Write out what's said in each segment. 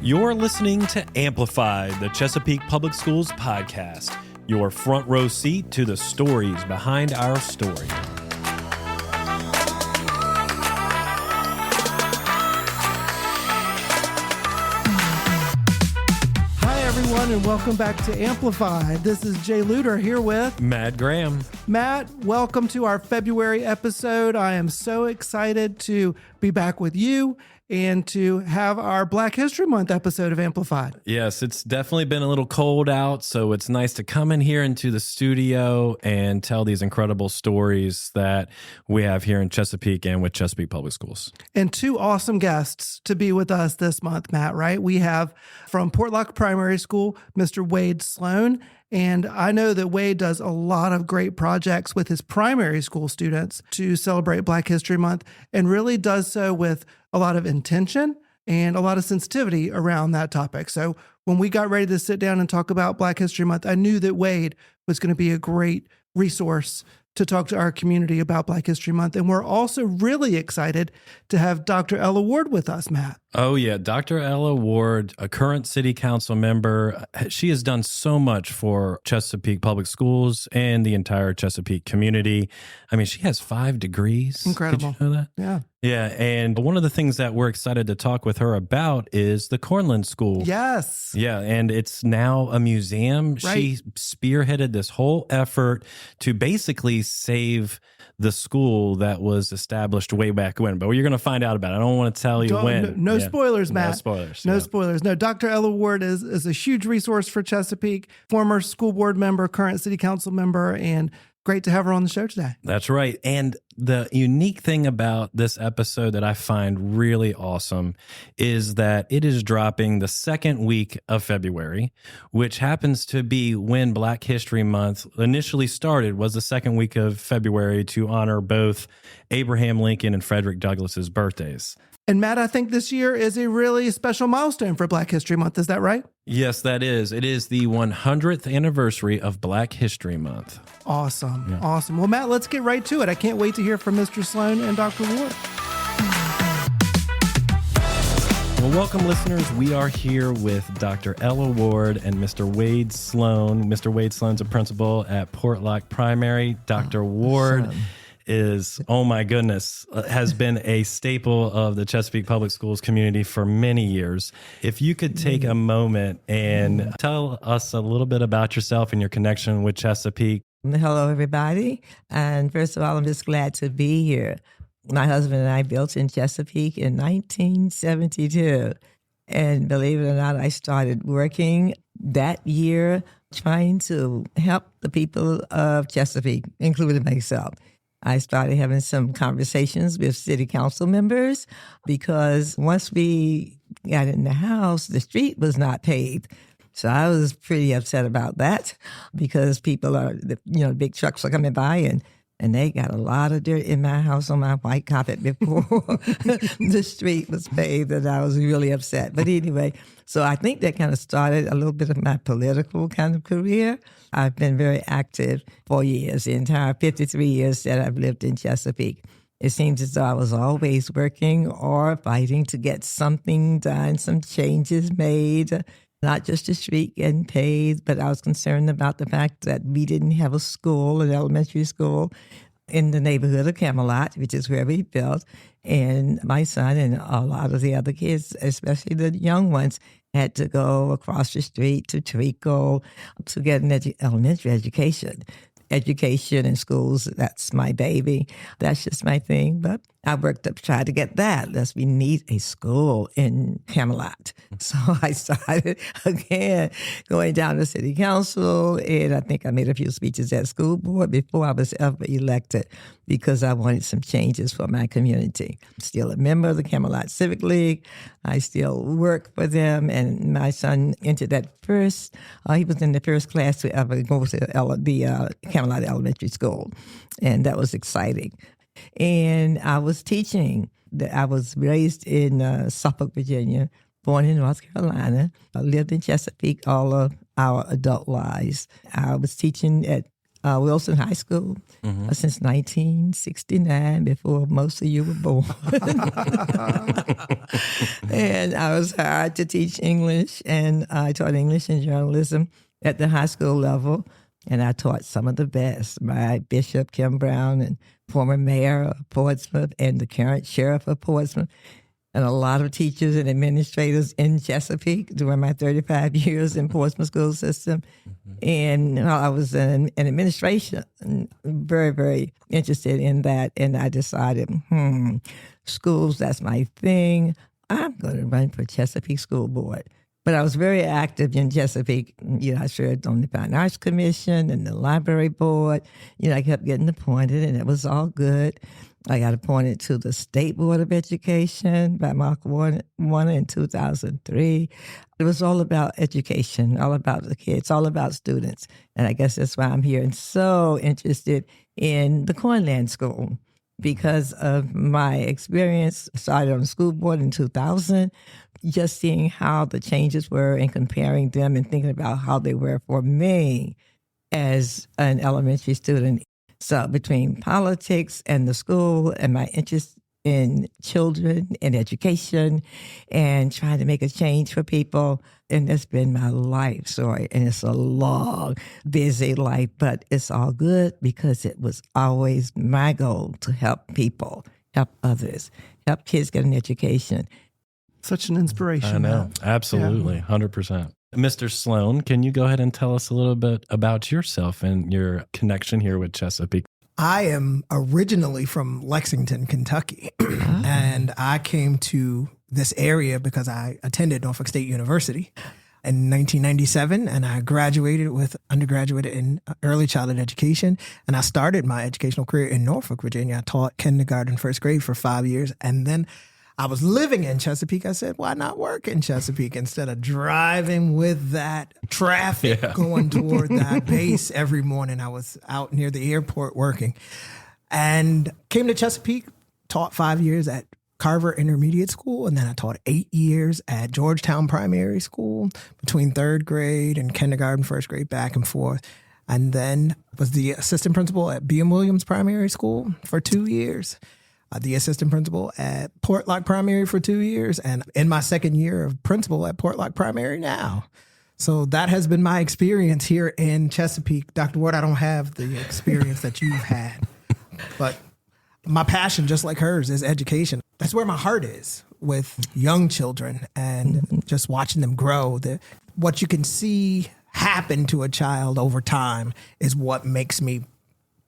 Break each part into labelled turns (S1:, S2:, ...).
S1: You're listening to Amplified, the Chesapeake Public Schools podcast, your front row seat to the stories behind our story.
S2: Hi, everyone, and welcome back to Amplified. This is Jay Luter here with
S1: Matt Graham.
S2: Matt. Welcome to our February episode. I am so excited to be back with you and to have our Black History Month episode of Amplified.
S1: Yes, it's definitely been a little cold out, so it's nice to come in here into the studio and tell these incredible stories that we have here in Chesapeake and with Chesapeake Public Schools.
S2: And two awesome guests to be with us this month, Matt, right? We have from Portlock Primary School, Mr. Wade Sloan. And I know that Wade does a lot of great projects with his primary school students to celebrate Black History Month and really does so with a lot of intention and a lot of sensitivity around that topic. So when we got ready to sit down and talk about Black History Month, I knew that Wade was going to be a great resource to talk to our community about Black History Month. And we're also really excited to have Dr. Ella Ward with us, Matt.
S1: Oh, yeah. Dr. Ella Ward, a current city council member. She has done so much for Chesapeake Public Schools and the entire Chesapeake community. I mean, she has 5 degrees.
S2: Incredible.
S1: Did you know that?
S2: Yeah.
S1: Yeah. And one of the things that we're excited to talk with her about is the Cornland School.
S2: Yes.
S1: Yeah. And it's now a museum.
S2: Right.
S1: She spearheaded this whole effort to basically save the school that was established way back when. But you're going to find out about it. I don't want to tell you when.
S2: No spoilers, Matt.
S1: No spoilers.
S2: No spoilers. No, Dr. Ella Ward is a huge resource for Chesapeake, former school board member, current city council member, and great to have her on the show today.
S1: That's right. And the unique thing about this episode that I find really awesome is that it is dropping the second week of February, which happens to be when Black History Month initially started, was the second week of February to honor both Abraham Lincoln and Frederick Douglass's birthdays.
S2: And Matt, I think this year is a really special milestone for Black History Month. Is that right?
S1: Yes, that is. It is the 100th anniversary of Black History Month.
S2: Awesome.
S1: Yeah.
S2: Awesome. Well, Matt, let's get right to it. I can't wait to hear from Mr. Sloan and Dr. Ward.
S1: Well, welcome, listeners. We are here with Dr. Ella Ward and Mr. Wade Sloan. Mr. Wade Sloan's a principal at Portlock Primary. Dr. Ward is, oh my goodness, has been a staple of the Chesapeake Public Schools community for many years. If you could take a moment and tell us a little bit about yourself and your connection with Chesapeake.
S3: Hello, everybody. And first of all, I'm just glad to be here. My husband and I built in Chesapeake in 1972. And believe it or not, I started working that year trying to help the people of Chesapeake, including myself. I started having some conversations with city council members because once we got in the house, the street was not paved. So I was pretty upset about that because people are, big trucks are coming by and they got a lot of dirt in my house on my white carpet before the street was paved, and I was really upset. But anyway, so I think that kind of started a little bit of my political kind of career. I've been very active for years, the entire 53 years that I've lived in Chesapeake. It seems as though I was always working or fighting to get something done, some changes made. Not just the street getting paved, but I was concerned about the fact that we didn't have a school, an elementary school, in the neighborhood of Camelot, which is where we built. And my son and a lot of the other kids, especially the young ones, had to go across the street to Treacle to get an elementary education. Education in schools, that's my baby. That's just my thing. But I worked up to try to get that. Thus, we need a school in Camelot. So I started again going down to city council, and I think I made a few speeches at school board before I was ever elected because I wanted some changes for my community. I'm still a member of the Camelot Civic League. I still work for them, and my son entered that first. He was in the first class to ever go to the Camelot Elementary School, and that was exciting. And I was teaching. I was raised in Suffolk, Virginia, born in North Carolina. I lived in Chesapeake all of our adult lives. I was teaching at Wilson High School since 1969, before most of you were born. And I was hired to teach English, and I taught English and journalism at the high school level. And I taught some of the best, my Bishop Kim Brown and former mayor of Portsmouth and the current sheriff of Portsmouth, and a lot of teachers and administrators in Chesapeake during my 35 years in Portsmouth school system. And I was in administration, very, very interested in that. And I decided, schools, that's my thing. I'm going to run for Chesapeake School Board. But I was very active in Chesapeake. I served on the Fine Arts Commission and the Library Board. I kept getting appointed, and it was all good. I got appointed to the State Board of Education by Mark Warner in 2003. It was all about education, all about the kids, all about students. And I guess that's why I'm here and so interested in the Cornland School, because of my experience. Started on the school board in 2000, just seeing how the changes were and comparing them and thinking about how they were for me as an elementary student. So between politics and the school and my interest in children and education and trying to make a change for people, and that's been my life story. And it's a long, busy life, but it's all good because it was always my goal to help people, help others, help kids get an education.
S2: Such an inspiration.
S1: I know. Absolutely. 100%. Mr. Sloan, can you go ahead and tell us a little bit about yourself and your connection here with Chesapeake?
S4: I am originally from Lexington, Kentucky, and I came to this area because I attended Norfolk State University in 1997, and I graduated with undergraduate in early childhood education, and I started my educational career in Norfolk, Virginia. I taught kindergarten, first grade for 5 years, and then I was living in Chesapeake. I said, why not work in Chesapeake instead of driving with that traffic going toward that base every morning? I was out near the airport working and came to Chesapeake, taught 5 years at Carver Intermediate School, and then I taught 8 years at Georgetown Primary School between third grade and kindergarten, first grade, back and forth. And then was the assistant principal at B.M. Williams Primary School for 2 years. The assistant principal at Portlock Primary for 2 years, and in my second year of principal at Portlock Primary now. So that has been my experience here in Chesapeake. Dr. Ward, I don't have the experience that you've had, but my passion, just like hers, is education. That's where my heart is, with young children and just watching them grow. What you can see happen to a child over time is what makes me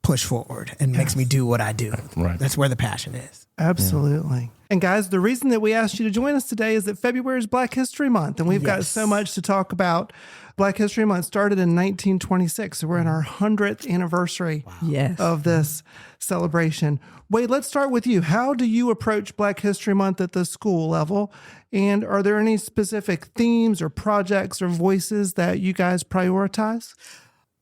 S4: push forward and makes me do what I do.
S1: Right.
S4: That's where the passion is.
S2: Absolutely. Yeah. And guys, the reason that we asked you to join us today is that February is Black History Month, and we've got so much to talk about. Black History Month started in 1926, so we're in our 100th anniversary of this celebration. Wade, let's start with you. How do you approach Black History Month at the school level? And are there any specific themes or projects or voices that you guys prioritize?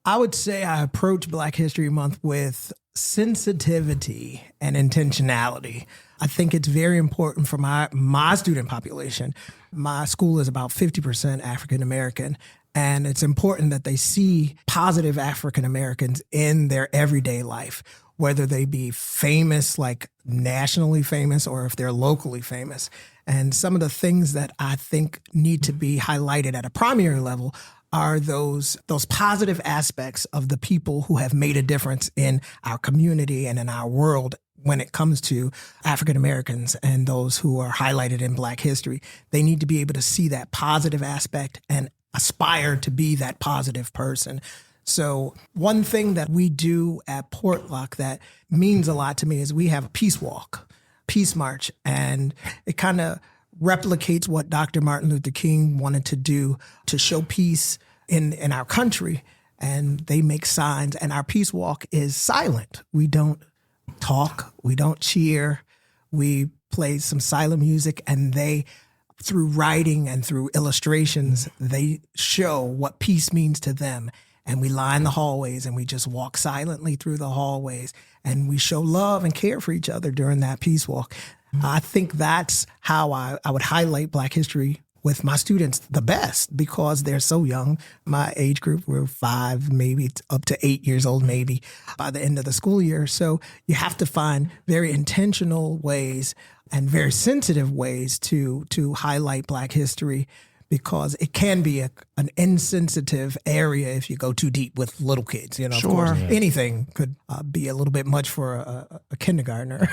S4: I would say I approach Black History Month with sensitivity and intentionality. I think it's very important for my student population. My school is about 50% African American, and it's important that they see positive African Americans in their everyday life, whether they be famous, like nationally famous, or if they're locally famous. And some of the things that I think need to be highlighted at a primary level are those positive aspects of the people who have made a difference in our community and in our world when it comes to African Americans and those who are highlighted in Black history. They need to be able to see that positive aspect and aspire to be that positive person. So one thing that we do at Portlock that means a lot to me is we have a peace walk, peace march, and it kind of replicates what Dr. Martin Luther King wanted to do to show peace in our country. And they make signs, and our peace walk is silent. We don't talk, we don't cheer, we play some silent music, and they, through writing and through illustrations, they show what peace means to them. And we line the hallways and we just walk silently through the hallways, and we show love and care for each other during that peace walk. I think that's how I would highlight Black History with my students the best because they're so young. My age group, we're 5, maybe up to 8 years old, maybe by the end of the school year. So you have to find very intentional ways and very sensitive ways to highlight Black history, because it can be an insensitive area if you go too deep with little kids. You know,
S2: Sure.
S4: of course, anything could be a little bit much for a kindergartner.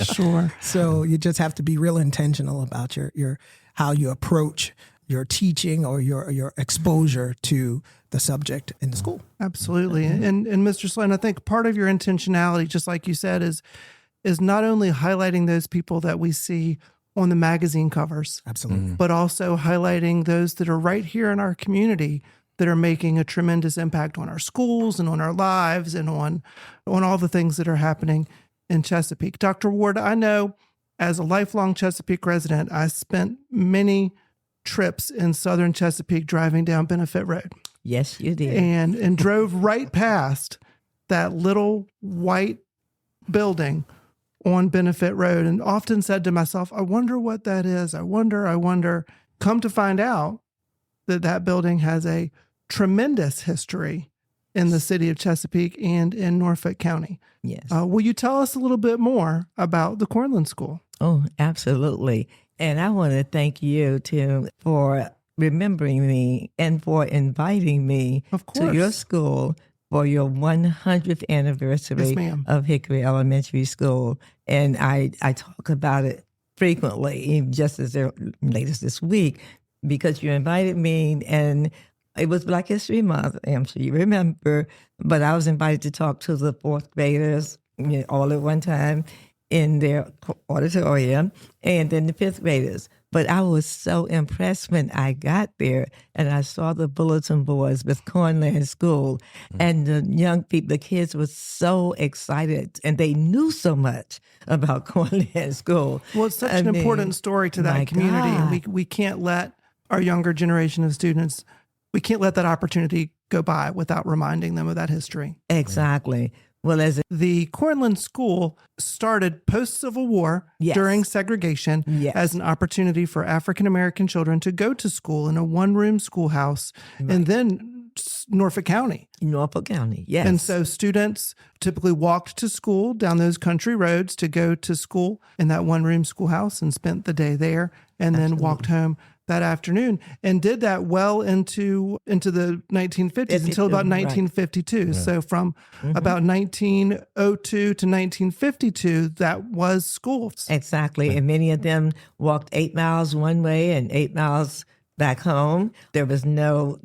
S2: Sure.
S4: So you just have to be real intentional about your how you approach your teaching or your exposure to the subject in the school.
S2: Absolutely. And Mr. Sloan, I think part of your intentionality, just like you said, is not only highlighting those people that we see on the magazine covers,
S4: Absolutely.
S2: but also highlighting those that are right here in our community that are making a tremendous impact on our schools and on our lives and on all the things that are happening in Chesapeake. Dr. Ward, I know as a lifelong Chesapeake resident, I spent many trips in southern Chesapeake driving down Benefit Road
S3: Yes, you did.
S2: and drove right past that little white building on Benefit Road and often said to myself, I wonder what that is. I wonder. Come to find out that building has a tremendous history in the city of Chesapeake and in Norfolk County.
S3: Yes.
S2: Will you tell us a little bit more about the Cornland School?
S3: Oh, absolutely. And I want to thank you, Tim, for remembering me and for inviting me
S2: Of
S3: to
S2: course.
S3: your school for your 100th anniversary
S2: Yes, ma'am.
S3: of Hickory Elementary School. And I talk about it frequently, even just as late as this week, because you invited me, and it was Black History Month, I'm sure you remember, but I was invited to talk to the fourth graders all at one time in their auditorium, and then the fifth graders. But I was so impressed when I got there and I saw the bulletin boards with Cornland School, and the young people, the kids were so excited and they knew so much about Cornland School.
S2: Well, it's such
S3: I
S2: an
S3: mean,
S2: important story to
S3: my
S2: that community. And
S3: God.
S2: we can't let our younger generation of students, we can't let that opportunity go by without reminding them of that history.
S3: Exactly. Well,
S2: The Cornland School started post-Civil War
S3: Yes.
S2: during segregation
S3: Yes.
S2: as an opportunity for African-American children to go to school in a one-room schoolhouse and then Norfolk County.
S3: Norfolk County, yes.
S2: And so students typically walked to school down those country roads to go to school in that one-room schoolhouse and spent the day there and then walked home that afternoon and did that well into the 1950s until about
S3: Right.
S2: 1952. So from about 1902 to 1952, that was schools.
S3: Exactly. And many of them walked 8 miles one way and 8 miles back home. There was no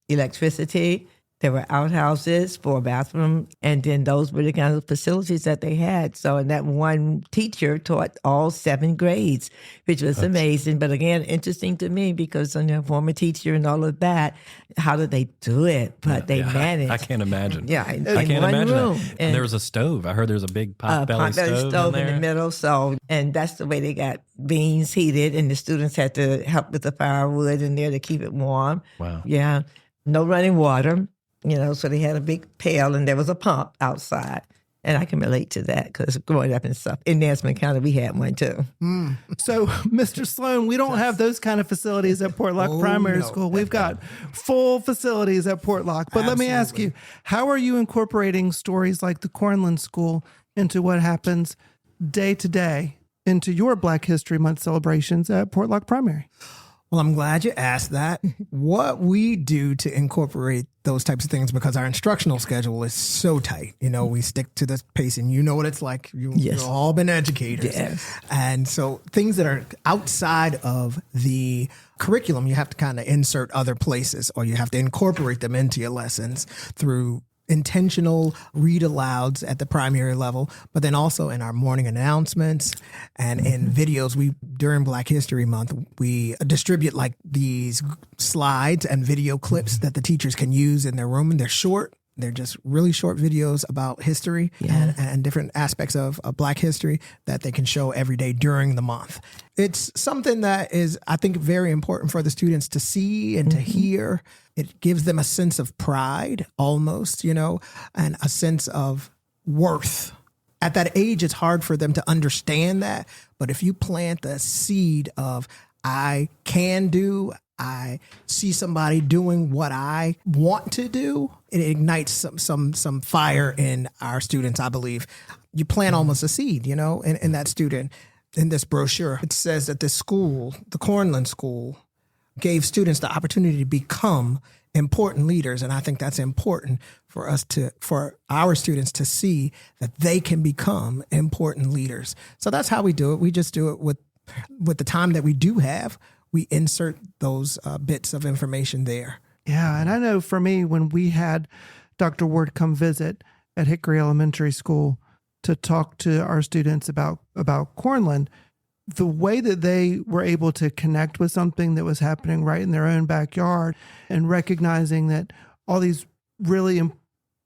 S3: electricity. There were outhouses for a bathroom, and then those were the kind of facilities that they had. So, and that one teacher taught all 7 grades, which was amazing. But again, interesting to me because I'm a former teacher and all of that. How did they do it? But they managed.
S1: I can't imagine.
S3: Yeah, in
S1: I can't
S3: one
S1: imagine
S3: room.
S1: that. And there was a stove. I heard there was a big pot-belly stove,
S3: in the middle. So, and that's the way they got beans heated, and the students had to help with the firewood in there to keep it warm.
S1: Wow.
S3: Yeah. No running water, so they had a big pail and there was a pump outside. And I can relate to that because growing up in Nansemond County, we had one too.
S2: So, Mr. Sloan, we don't have those kind of facilities at Portlock Primary School. We've got full facilities at Portlock. But let me ask you, how are you incorporating stories like the Cornland School into what happens day to day into your Black History Month celebrations at Portlock Primary?
S4: Well, I'm glad you asked that. What we do to incorporate those types of things, because our instructional schedule is so tight, we stick to this pace, and you know what it's like. You've all been educators.
S3: Yes.
S4: And so things that are outside of the curriculum, you have to kind of insert other places, or you have to incorporate them into your lessons through intentional read alouds at the primary level, but then also in our morning announcements and in videos. During Black History Month, we distribute like these slides and video clips that the teachers can use in their room, and they're short. They're just really short videos about history and different aspects of Black history that they can show every day during the month. It's something that is, I think, very important for the students to see and to hear. It gives them a sense of pride almost, and a sense of worth at that age, it's hard for them to understand that. But if you plant the seed of, I can do, I see somebody doing what I want to do, it ignites some fire in our students, I believe. You plant almost a seed, in that student. In this brochure, it says that this school, the Cornland School, gave students the opportunity to become important leaders. And I think that's important for our students to see that they can become important leaders. So that's how we do it. We just do it with the time that we do have. We insert those bits of information there.
S2: Yeah. And I know for me, when we had Dr. Ward come visit at Hickory Elementary School to talk to our students about Cornland, the way that they were able to connect with something that was happening right in their own backyard and recognizing that all these really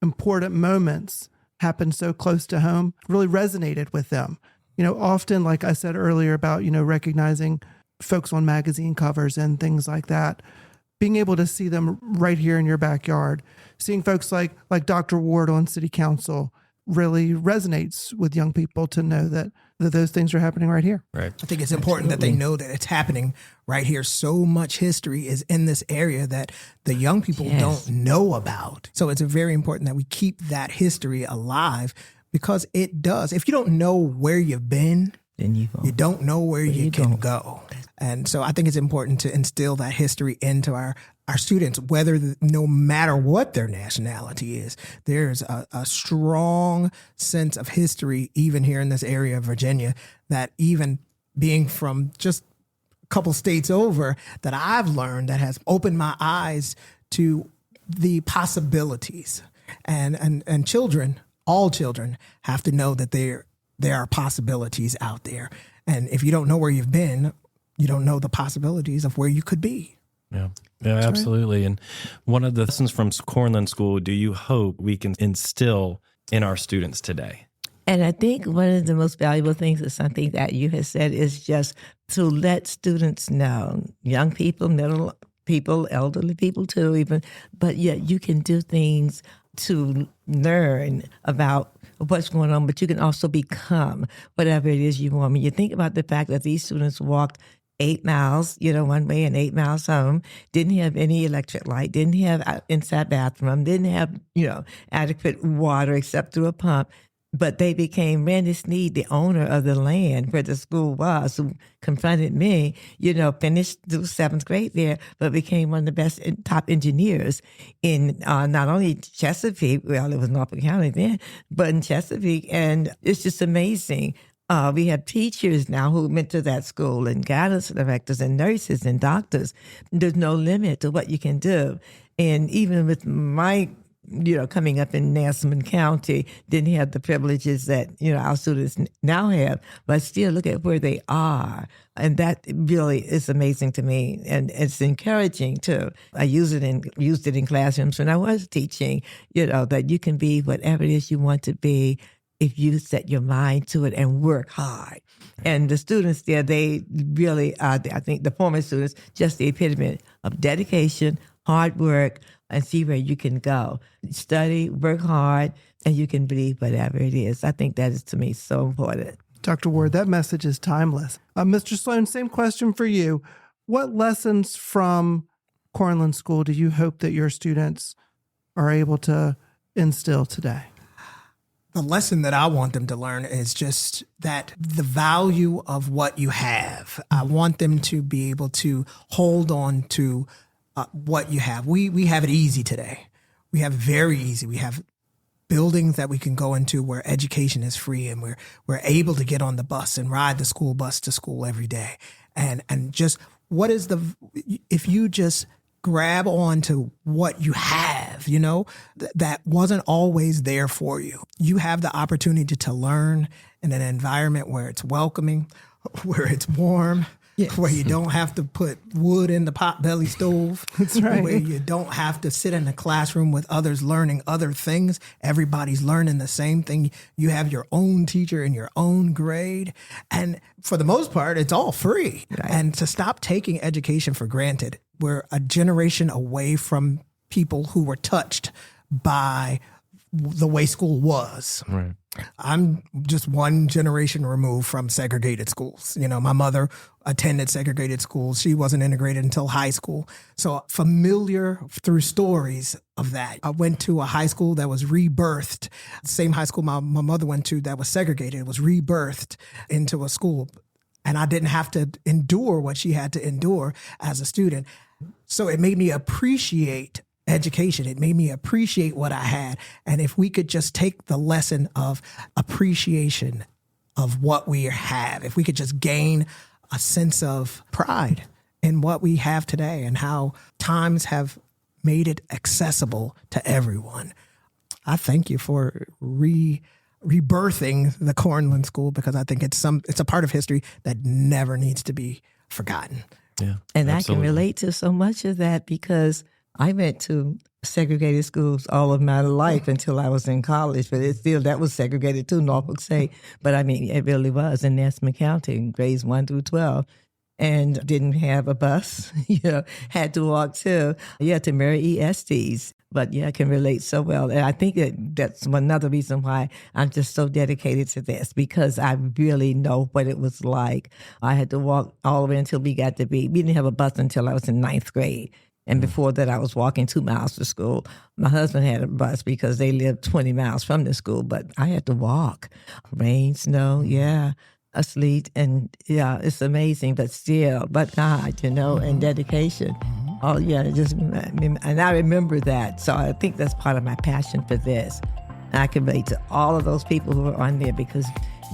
S2: important moments happened so close to home really resonated with them. Often, like I said earlier about, recognizing folks on magazine covers and things like that, being able to see them right here in your backyard, seeing folks like Dr. Ward on city council really resonates with young people to know that those things are happening right here.
S1: Right.
S4: I think it's important that they know that it's happening right here. So much history is in this area that the young people don't know about. So it's very important that we keep that history alive, because it does. If you don't know where you've been,
S3: then you
S4: don't know where you can go. And so I think it's important to instill that history into our students, no matter what their nationality is. There's a strong sense of history, even here in this area of Virginia, that even being from just a couple states over, that I've learned that has opened my eyes to the possibilities. And children, all children, have to know that there are possibilities out there. And if you don't know where you've been, you don't know the possibilities of where you could be.
S1: Yeah, absolutely. Right. And one of the lessons from Cornland School do you hope we can instill in our students today?
S3: And I think one of the most valuable things is something that you have said is just to let students know, young people, middle people, elderly people too even, but yet you can do things to learn about what's going on, but you can also become whatever it is you want. When you think about the fact that these students walked 8 miles, one way and 8 miles home, didn't have any electric light, didn't have inside bathroom, didn't have, adequate water except through a pump. But they became Randy Sneed, the owner of the land where the school was, who confronted me, finished through 7th grade there, but became one of the best top engineers in not only Chesapeake, well, it was Norfolk County then, but in Chesapeake. And it's just amazing. We have teachers now who mentor that school, and guidance directors and nurses and doctors. There's no limit to what you can do. And even with my coming up in Nassau County, didn't have the privileges that, our students now have, but still look at where they are. And that really is amazing to me. And it's encouraging too. I used it in classrooms when I was teaching, that you can be whatever it is you want to be if you set your mind to it and work hard. And the students there, they really are, I think the former students, just the epitome of dedication, hard work, and see where you can go. Study, work hard, and you can believe whatever it is. I think that is, to me, so important.
S2: Dr. Ward, that message is timeless. Mr. Sloan, same question for you. What lessons from Cornland School do you hope that your students are able to instill today?
S4: The lesson that I want them to learn is just that the value of what you have. I want them to be able to hold on to what you have. We have it easy today. We have it very easy. We have buildings that we can go into where education is free, and we're able to get on the bus and ride the school bus to school every day. And just if you just grab on to what you have, that wasn't always there for you. You have the opportunity to learn in an environment where it's welcoming, where it's warm, yes, where you don't have to put wood in the potbelly stove.
S2: That's right.
S4: Where you don't have to sit in a classroom with others learning other things. Everybody's learning the same thing. You have your own teacher in your own grade. And for the most part, it's all free. Right. And to stop taking education for granted. We're a generation away from people who were touched by the way school was.
S1: Right.
S4: I'm just one generation removed from segregated schools. You know, my mother attended segregated schools. She wasn't integrated until high school. So familiar through stories of that. I went to a high school that was rebirthed. Same high school my mother went to that was segregated. It was rebirthed into a school. And I didn't have to endure what she had to endure as a student. So it made me appreciate education. It made me appreciate what I had. And if we could just take the lesson of appreciation of what we have, if we could just gain a sense of pride in what we have today and how times have made it accessible to everyone. I thank you for rebirthing the Cornland School, because I think it's a part of history that never needs to be forgotten.
S1: Yeah,
S3: and
S1: absolutely.
S3: I can relate to so much of that because I went to segregated schools all of my life until I was in college, but that was segregated too, Norfolk State. But I mean, it really was in Nesson County, grades 1 through 12. And didn't have a bus, had to walk to Mary E. Estes. But I can relate so well. And I think that's another reason why I'm just so dedicated to this, because I really know what it was like. I had to walk all the way until we didn't have a bus until I was in 9th grade. And before that, I was walking 2 miles to school. My husband had a bus because they lived 20 miles from the school, but I had to walk. Rain, snow, sleet. And it's amazing, but still, but God, and dedication. Oh, and I remember that. So I think that's part of my passion for this. And I can relate to all of those people who were on there, because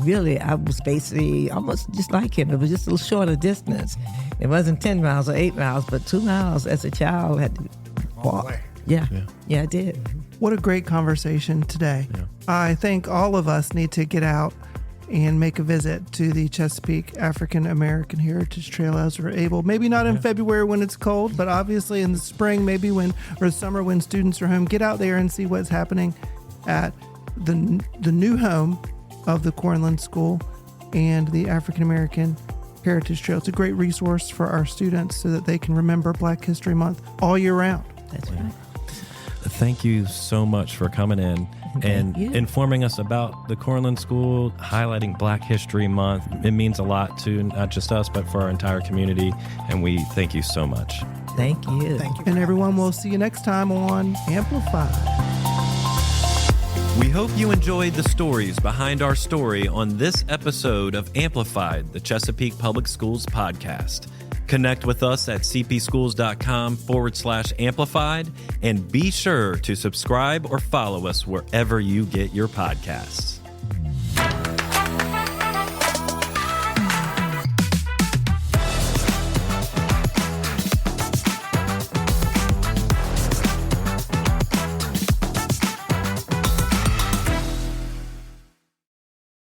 S3: really, I was basically almost just like him. It was just a little shorter distance. It wasn't 10 miles or 8 miles, but 2 miles as a child had to walk. Yeah, I did.
S2: What a great conversation today.
S1: Yeah.
S2: I think all of us need to get out and make a visit to the Chesapeake African American Heritage Trail as we're able. Maybe not in February when it's cold, but obviously in the spring, or summer when students are home. Get out there and see what's happening at the new home of the Cornland School and the African American Heritage Trail. It's a great resource for our students so that they can remember Black History Month all year round.
S3: That's right.
S1: Thank you so much for coming in and informing us about the Cornland School, highlighting Black History Month. It means a lot to not just us, but for our entire community. And we thank you so much.
S3: Thank you.
S4: Thank you.
S2: And everyone, we'll see you next time on Amplified.
S1: We hope you enjoyed the stories behind our story on this episode of Amplified, the Chesapeake Public Schools podcast. Connect with us at cpschools.com/amplified, and be sure to subscribe or follow us wherever you get your podcasts.